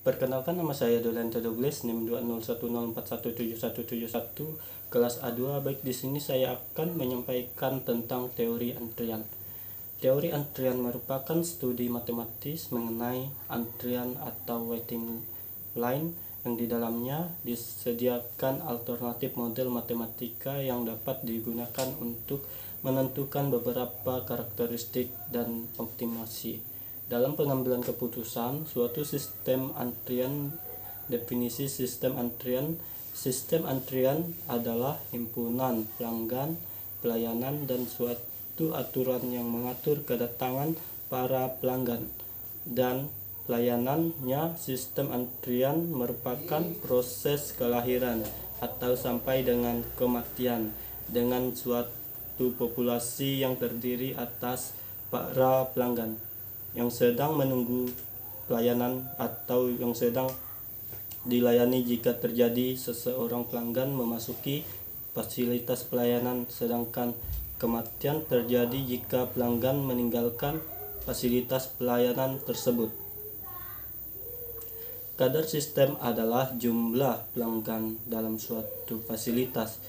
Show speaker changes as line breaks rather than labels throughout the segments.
Perkenalkan, nama saya Dolanta Douglas, NIM 20104171171, kelas A2. Baik, di sini saya akan menyampaikan tentang teori antrian. Teori antrian merupakan studi matematis mengenai antrian atau waiting line yang di dalamnya disediakan alternatif model matematika yang dapat digunakan untuk menentukan beberapa karakteristik dan optimasi dalam pengambilan keputusan suatu sistem antrian. Definisi sistem antrian adalah himpunan pelanggan, pelayanan, dan suatu aturan yang mengatur kedatangan para pelanggan dan pelayanannya. Sistem antrian merupakan proses kelahiran atau sampai dengan kematian dengan suatu populasi yang terdiri atas para pelanggan yang sedang menunggu pelayanan atau yang sedang dilayani. Jika terjadi seseorang pelanggan memasuki fasilitas pelayanan, sedangkan kematian terjadi jika pelanggan meninggalkan fasilitas pelayanan tersebut. Kadar sistem adalah jumlah pelanggan dalam suatu fasilitas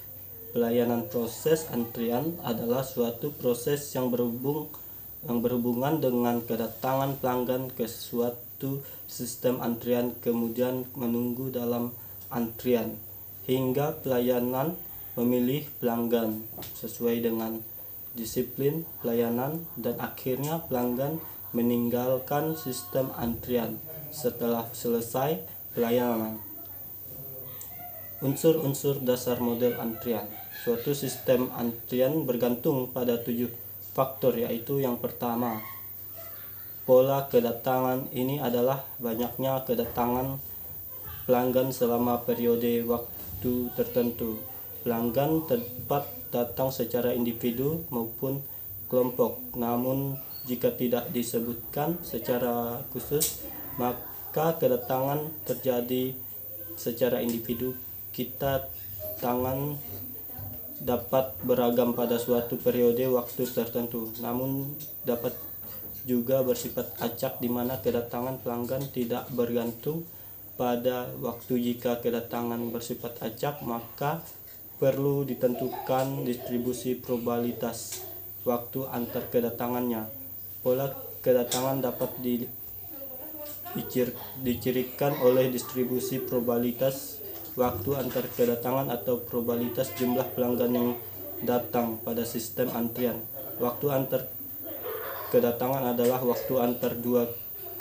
pelayanan. Proses antrian adalah suatu proses yang berhubungan dengan kedatangan pelanggan ke suatu sistem antrian, kemudian menunggu dalam antrian hingga pelayanan memilih pelanggan sesuai dengan disiplin pelayanan, dan akhirnya pelanggan meninggalkan sistem antrian setelah selesai pelayanan. Unsur-unsur dasar model antrian. Suatu sistem antrian bergantung pada 7 faktor, yaitu yang pertama, pola kedatangan. Ini adalah banyaknya kedatangan pelanggan selama periode waktu tertentu. Pelanggan dapat datang secara individu maupun kelompok, namun jika tidak disebutkan secara khusus, maka kedatangan terjadi secara individu. Kedatangan dapat beragam pada suatu periode waktu tertentu, namun dapat juga bersifat acak, di mana kedatangan pelanggan tidak bergantung pada waktu. Jika kedatangan bersifat acak, maka perlu ditentukan distribusi probabilitas waktu antar kedatangannya. Pola kedatangan dapat dicirikan oleh distribusi probabilitas waktu antar kedatangan atau probabilitas jumlah pelanggan yang datang pada sistem antrian. Waktu antar kedatangan adalah waktu antar dua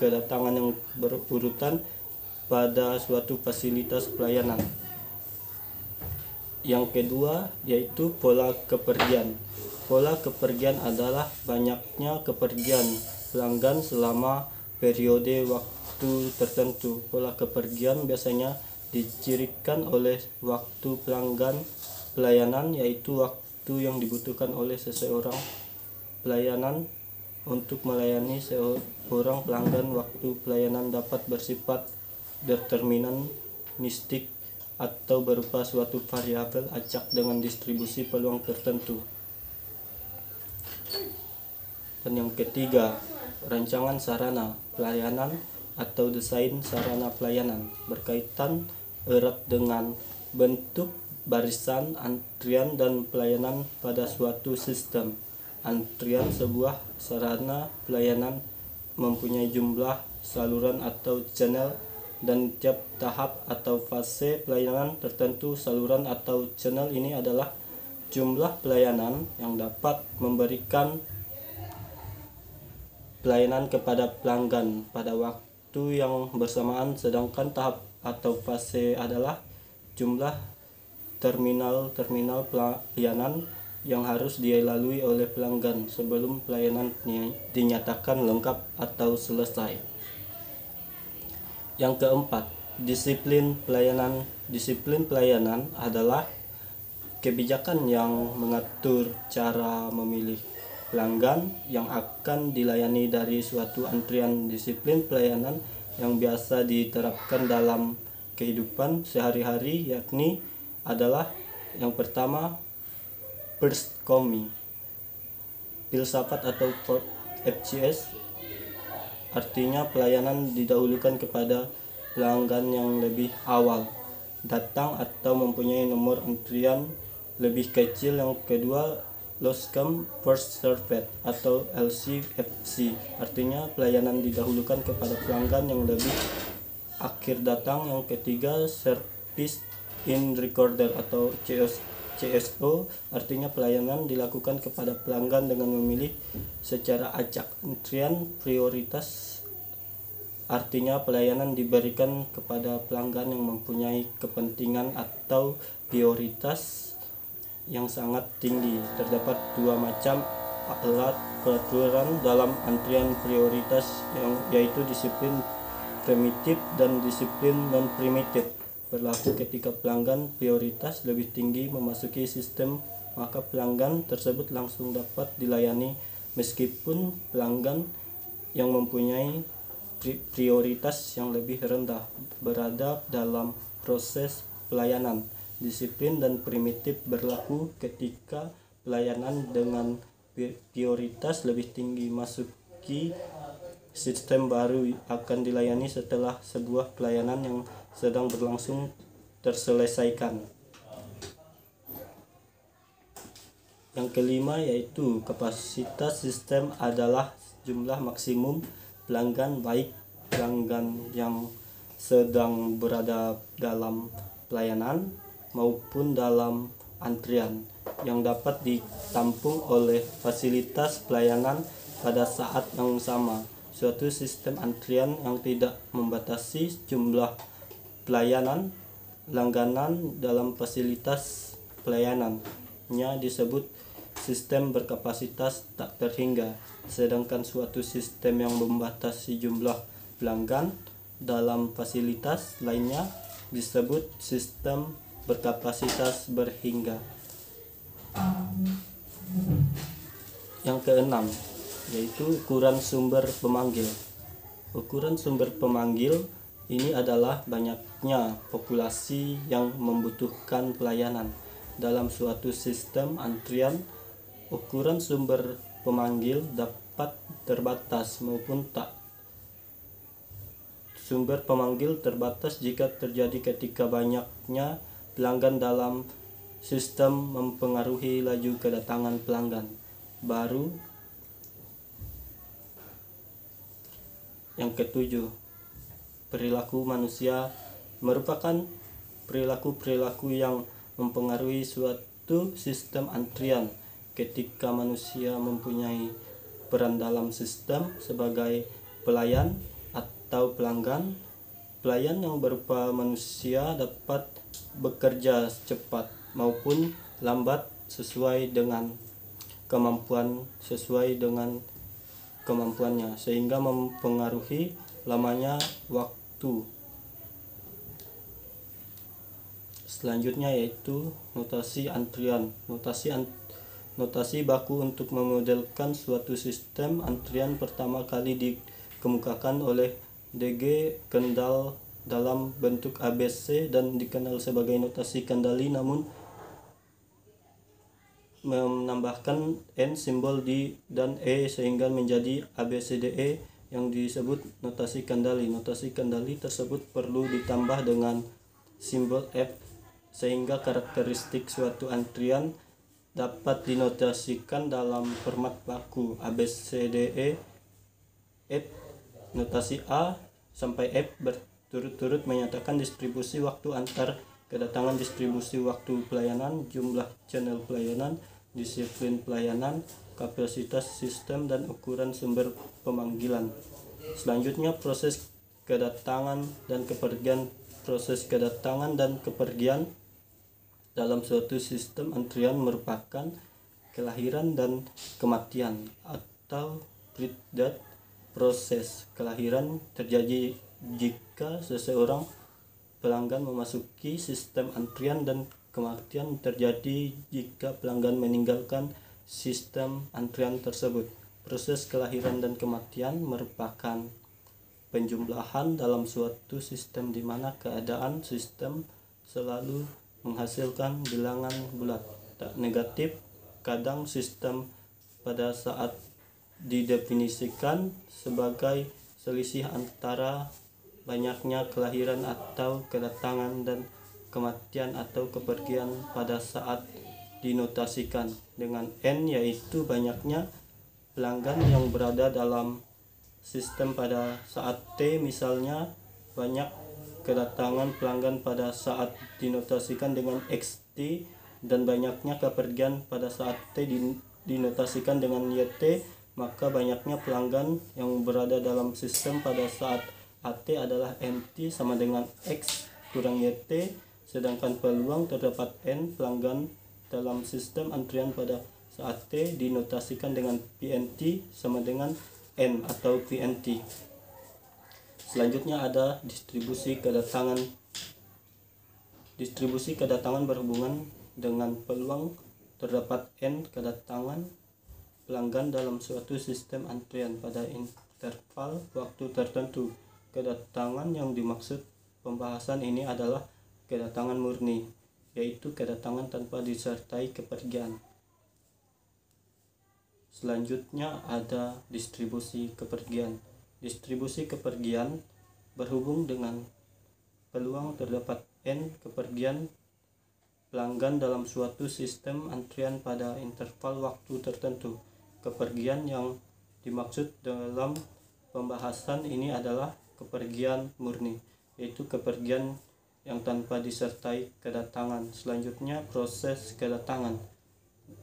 kedatangan yang berurutan pada suatu fasilitas pelayanan. Yang kedua yaitu pola kepergian. Pola kepergian adalah banyaknya kepergian pelanggan selama periode waktu tertentu. Pola kepergian biasanya dicirikan oleh waktu pelanggan pelayanan, yaitu waktu yang dibutuhkan oleh seseorang pelayanan untuk melayani seorang pelanggan. Waktu pelayanan dapat bersifat deterministik atau berupa suatu variabel acak dengan distribusi peluang tertentu. Dan yang ketiga, rancangan sarana pelayanan atau desain sarana pelayanan berkaitan erat dengan bentuk barisan antrian dan pelayanan pada suatu sistem antrian. Sebuah sarana pelayanan mempunyai jumlah saluran atau channel, dan tiap tahap atau fase pelayanan tertentu. Saluran atau channel ini adalah jumlah pelayanan yang dapat memberikan pelayanan kepada pelanggan pada waktu yang bersamaan, sedangkan tahap atau fase adalah jumlah terminal pelayanan yang harus dilalui oleh pelanggan sebelum pelayanan dinyatakan lengkap atau selesai. Yang keempat, disiplin pelayanan. Disiplin pelayanan adalah kebijakan yang mengatur cara memilih pelanggan yang akan dilayani dari suatu antrian. Disiplin pelayanan yang biasa diterapkan dalam kehidupan sehari-hari yakni adalah yang pertama, first come, filsafat atau FCS, artinya pelayanan didahulukan kepada pelanggan yang lebih awal datang atau mempunyai nomor antrian lebih kecil. Yang kedua, last come first served atau LCFC, artinya pelayanan didahulukan kepada pelanggan yang lebih akhir datang. Yang ketiga, service in recorder atau CSO, artinya pelayanan dilakukan kepada pelanggan dengan memilih secara acak. Antrian prioritas, artinya pelayanan diberikan kepada pelanggan yang mempunyai kepentingan atau prioritas yang sangat tinggi. Terdapat dua macam alat peraturan dalam antrian prioritas, yaitu disiplin primitif dan disiplin non-primitif. Berlaku ketika pelanggan prioritas lebih tinggi memasuki sistem, maka pelanggan tersebut langsung dapat dilayani meskipun pelanggan yang mempunyai prioritas yang lebih rendah berada dalam proses pelayanan. Disiplin dan primitif berlaku ketika pelayanan dengan prioritas lebih tinggi masuki sistem baru akan dilayani setelah sebuah pelayanan yang sedang berlangsung terselesaikan. Yang kelima yaitu kapasitas sistem adalah jumlah maksimum pelanggan, baik pelanggan yang sedang berada dalam pelayanan maupun dalam antrian, yang dapat ditampung oleh fasilitas pelayanan pada saat yang sama. Suatu sistem antrian yang tidak membatasi jumlah pelayanan langganan dalam fasilitas pelayanannya disebut sistem berkapasitas tak terhingga, sedangkan suatu sistem yang membatasi jumlah pelanggan dalam fasilitas lainnya disebut sistem berkapasitas berhingga. Yang keenam yaitu ukuran sumber pemanggil. Ukuran sumber pemanggil ini adalah banyaknya populasi yang membutuhkan pelayanan dalam suatu sistem antrian. Ukuran sumber pemanggil dapat terbatas maupun tak. Sumber pemanggil terbatas jika terjadi ketika banyaknya pelanggan dalam sistem mempengaruhi laju kedatangan pelanggan baru. Yang ketujuh, perilaku manusia merupakan perilaku-perilaku yang mempengaruhi suatu sistem antrian. Ketika manusia mempunyai peran dalam sistem sebagai pelayan atau pelanggan, pelayan yang berupa manusia dapat bekerja cepat maupun lambat sesuai dengan kemampuannya, sehingga mempengaruhi lamanya waktu. Selanjutnya yaitu notasi antrian. Notasi baku untuk memodelkan suatu sistem antrian pertama kali dikemukakan oleh D.G. Kendall dalam bentuk ABC dan dikenal sebagai notasi kendali, namun menambahkan N, simbol D dan E sehingga menjadi ABCDE yang disebut notasi kendali. Notasi kendali tersebut perlu ditambah dengan simbol F sehingga karakteristik suatu antrian dapat dinotasikan dalam format baku ABCDE F. Notasi A sampai F berturut-turut menyatakan distribusi waktu antar kedatangan, distribusi waktu pelayanan, jumlah channel pelayanan, disiplin pelayanan, kapasitas sistem, dan ukuran sumber pemanggilan. Selanjutnya proses kedatangan dan kepergian. Proses kedatangan dan kepergian dalam suatu sistem antrian merupakan kelahiran dan kematian atau birth death. Proses kelahiran terjadi jika seseorang pelanggan memasuki sistem antrian, dan kematian terjadi jika pelanggan meninggalkan sistem antrian tersebut. Proses kelahiran dan kematian merupakan penjumlahan dalam suatu sistem di mana keadaan sistem selalu menghasilkan bilangan bulat tak negatif. Kadang sistem pada saat didefinisikan sebagai selisih antara banyaknya kelahiran atau kedatangan, dan kematian atau kepergian pada saat dinotasikan dengan N, yaitu banyaknya pelanggan yang berada dalam sistem pada saat T. Misalnya, banyak kedatangan pelanggan pada saat dinotasikan dengan XT, dan banyaknya kepergian pada saat T dinotasikan dengan YT. Maka banyaknya pelanggan yang berada dalam sistem pada saat AT adalah NT sama dengan X kurang YT, sedangkan peluang terdapat N pelanggan dalam sistem antrian pada saat T dinotasikan dengan PNT sama dengan N atau PNT. Selanjutnya ada distribusi kedatangan. Distribusi kedatangan berhubungan dengan peluang terdapat N kedatangan pelanggan dalam suatu sistem antrian pada interval waktu tertentu. Kedatangan yang dimaksud pembahasan ini adalah kedatangan murni, yaitu kedatangan tanpa disertai kepergian. Selanjutnya ada distribusi kepergian. Distribusi kepergian berhubung dengan peluang terdapat N kepergian pelanggan dalam suatu sistem antrian pada interval waktu tertentu. Kepergian yang dimaksud dalam pembahasan ini adalah kepergian murni, yaitu kepergian yang tanpa disertai kedatangan. Selanjutnya proses kedatangan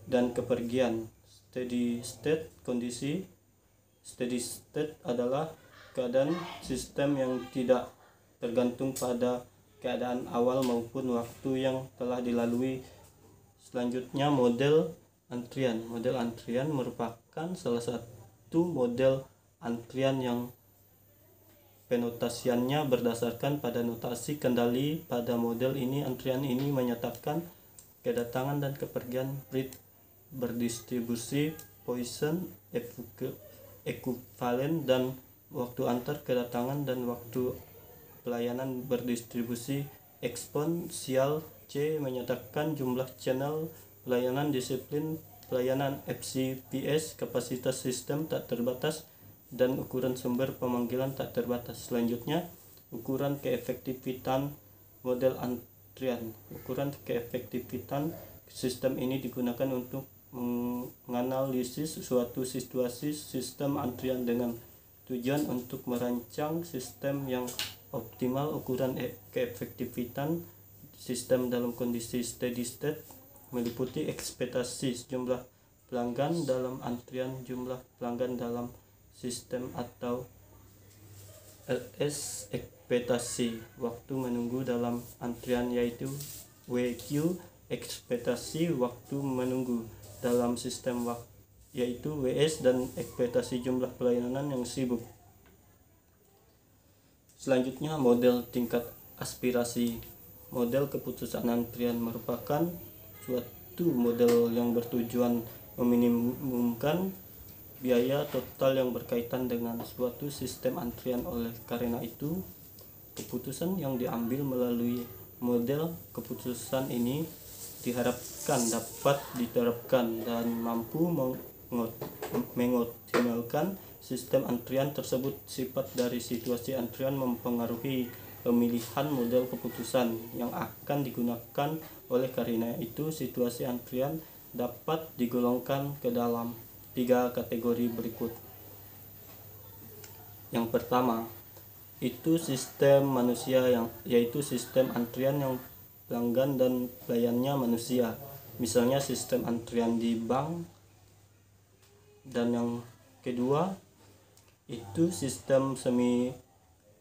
dan kepergian. Steady state kondisi. Steady state adalah keadaan sistem yang tidak tergantung pada keadaan awal maupun waktu yang telah dilalui. Selanjutnya model antrian. Model antrian merupakan salah satu model antrian yang penotasiannya berdasarkan pada notasi kendali. Pada model ini, antrian ini menyatakan kedatangan dan kepergian berdistribusi Poisson ekuivalen, dan waktu antar kedatangan dan waktu pelayanan berdistribusi eksponensial. C menyatakan jumlah channel pelayanan, disiplin pelayanan FCPS, kapasitas sistem tak terbatas, dan ukuran sumber pemanggilan tak terbatas. Selanjutnya, ukuran keefektifan model antrian. Ukuran keefektifan sistem ini digunakan untuk menganalisis suatu situasi sistem antrian dengan tujuan untuk merancang sistem yang optimal. Ukuran keefektifan sistem dalam kondisi steady state meliputi ekspektasi jumlah pelanggan dalam antrian, jumlah pelanggan dalam sistem atau LS, ekspektasi waktu menunggu dalam antrian yaitu WQ, ekspektasi waktu menunggu dalam sistem yaitu WS, dan ekspektasi jumlah pelayanan yang sibuk. Selanjutnya model tingkat aspirasi. Model keputusan antrian merupakan suatu model yang bertujuan meminimumkan biaya total yang berkaitan dengan suatu sistem antrian. Oleh karena itu, keputusan yang diambil melalui model keputusan ini diharapkan dapat diterapkan dan mampu mengoptimalkan sistem antrian tersebut. Sifat dari situasi antrian mempengaruhi pemilihan model keputusan yang akan digunakan. Oleh karena itu, situasi antrian dapat digolongkan ke dalam 3 kategori berikut. Yang pertama, itu sistem manusia, yaitu sistem antrian yang pelanggan dan pelayannya manusia. Misalnya sistem antrian di bank. Dan yang kedua, itu sistem semi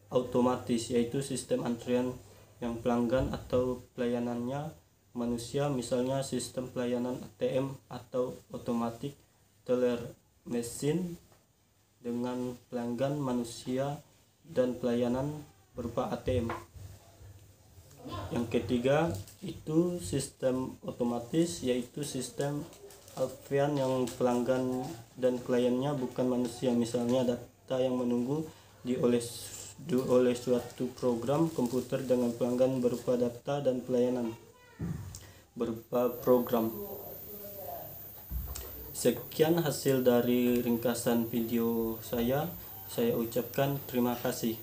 otomatis, yaitu sistem antrian yang pelanggan atau pelayanannya manusia. Misalnya sistem pelayanan ATM atau automatic teller machine dengan pelanggan manusia dan pelayanan berupa ATM. Yang ketiga, itu sistem otomatis, yaitu sistem alfian yang pelanggan dan kliennya bukan manusia. Misalnya data yang menunggu oleh suatu program komputer dengan pelanggan berupa data dan pelayanan berupa program. Sekian hasil dari ringkasan video saya. Saya ucapkan terima kasih.